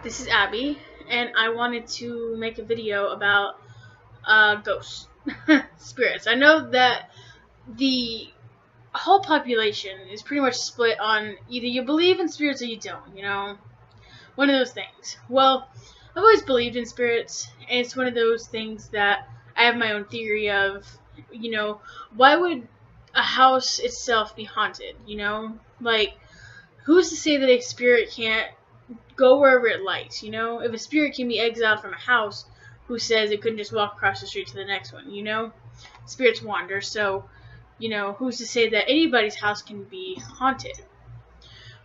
This is Abby, and I wanted to make a video about ghosts, spirits. I know that the whole population is pretty much split on either you believe in spirits or you don't, one of those things. Well, I've always believed in spirits, and it's one of those things that I have my own theory of, why would a house itself be haunted, Like, who's to say that a spirit can't go wherever it likes, If a spirit can be exiled from a house, who says it couldn't just walk across the street to the next one, Spirits wander, so, who's to say that anybody's house can be haunted?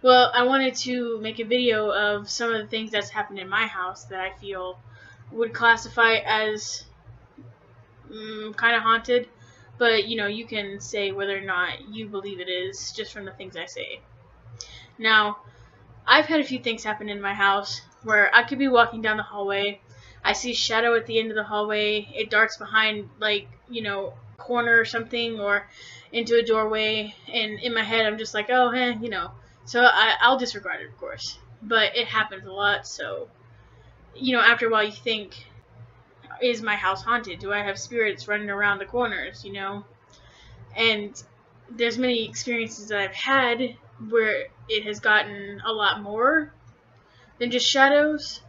Well, I wanted to make a video of some of the things that's happened in my house that I feel would classify as kind of haunted, but, you can say whether or not you believe it is just from the things I say. Now, I've had a few things happen in my house where I could be walking down the hallway, I see a shadow at the end of the hallway, it darts behind, corner or something, or into a doorway, and in my head I'm just like, oh, so I'll disregard it, of course, but it happens a lot, so, after a while you think, is my house haunted? Do I have spirits running around the corners, And there's many experiences that I've had where it has gotten a lot more than just shadows.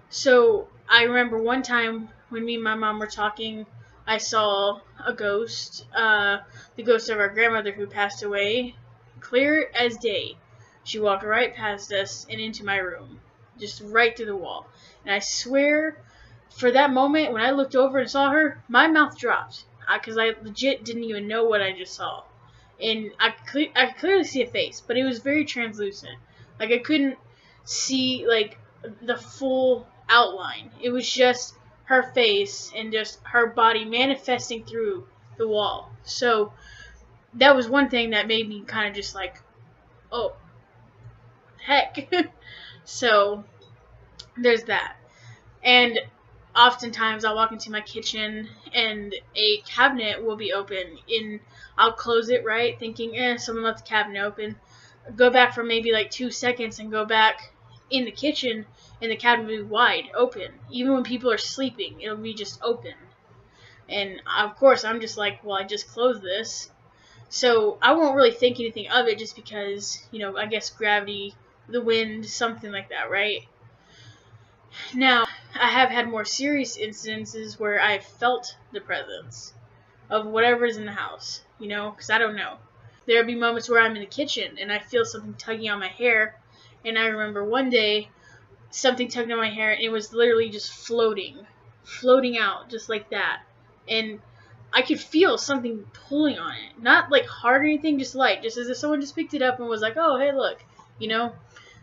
So I remember one time when me and my mom were talking, I saw a ghost, the ghost of our grandmother who passed away, clear as day. She walked right past us and into my room, just right through the wall. And I swear, for that moment, when I looked over and saw her, my mouth dropped, because I legit didn't even know what I just saw. And I could clearly see a face, but it was very translucent. Like, I couldn't see, the full outline. It was just her face and just her body manifesting through the wall. So, that was one thing that made me kind of just like, oh, heck. So, there's that. And oftentimes I'll walk into my kitchen and a cabinet will be open, and I'll close it, right, thinking, someone left the cabinet open. Go back for maybe 2 seconds and go back in the kitchen, and the cabinet will be wide open. Even when people are sleeping, it'll be just open. And of course I'm just like, well, I just closed this. So I won't really think anything of it just because, I guess gravity, the wind, something like that, right? Now, I have had more serious instances where I've felt the presence of whatever is in the house, because I don't know. There'll be moments where I'm in the kitchen and I feel something tugging on my hair, and I remember one day something tugged on my hair and it was literally just floating out just like that, and I could feel something pulling on it, not hard or anything, just light, just as if someone just picked it up and was like, oh, hey, look,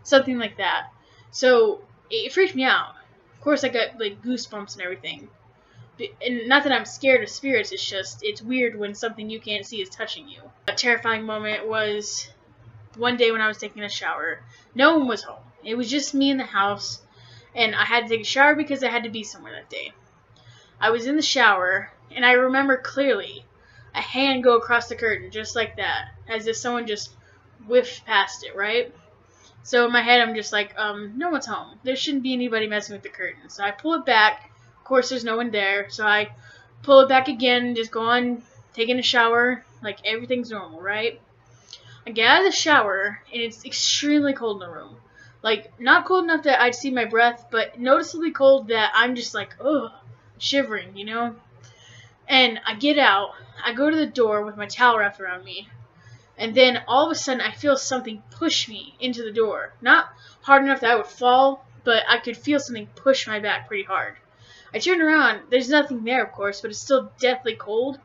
something like that. So it freaked me out. Of course, I got goosebumps and everything. And not that I'm scared of spirits, it's just, it's weird when something you can't see is touching you. A terrifying moment was one day when I was taking a shower. No one was home. It was just me in the house, and I had to take a shower because I had to be somewhere that day. I was in the shower, and I remember clearly a hand go across the curtain just like that, as if someone just whiffed past it, right? So in my head, I'm just like, no one's home. There shouldn't be anybody messing with the curtain. So I pull it back. Of course, there's no one there. So I pull it back again, just go on taking a shower, like everything's normal, right? I get out of the shower, and it's extremely cold in the room. Not cold enough that I'd see my breath, but noticeably cold that I'm just like, ugh, shivering, And I get out. I go to the door with my towel wrapped around me. And then all of a sudden I feel something push me into the door. Not hard enough that I would fall, but I could feel something push my back pretty hard. I turn around, there's nothing there, of course, but it's still deathly cold.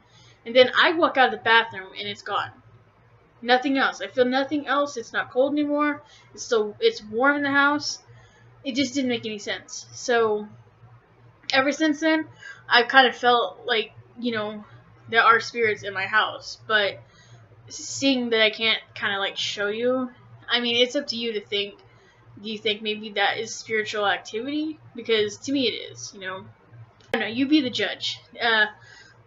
And then I walk out of the bathroom and it's gone. Nothing else. I feel nothing else. It's not cold anymore. It's warm in the house. It just didn't make any sense. So ever since then, I've kind of felt like, there are spirits in my house, but seeing that I can't kind of show you, I mean, it's up to you to think. Do you think maybe that is spiritual activity? Because to me it is, I don't know, you be the judge.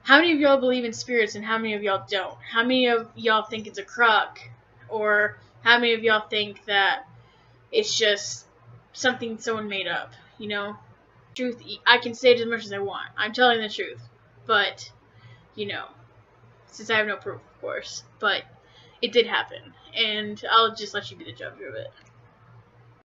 How many of y'all believe in spirits and how many of y'all don't? How many of y'all think it's a crock? Or how many of y'all think that it's just something someone made up, you know? Truth, I can say it as much as I want. I'm telling the truth. But, you know, since I have no proof, of course. But it did happen. And I'll just let you be the judge of it.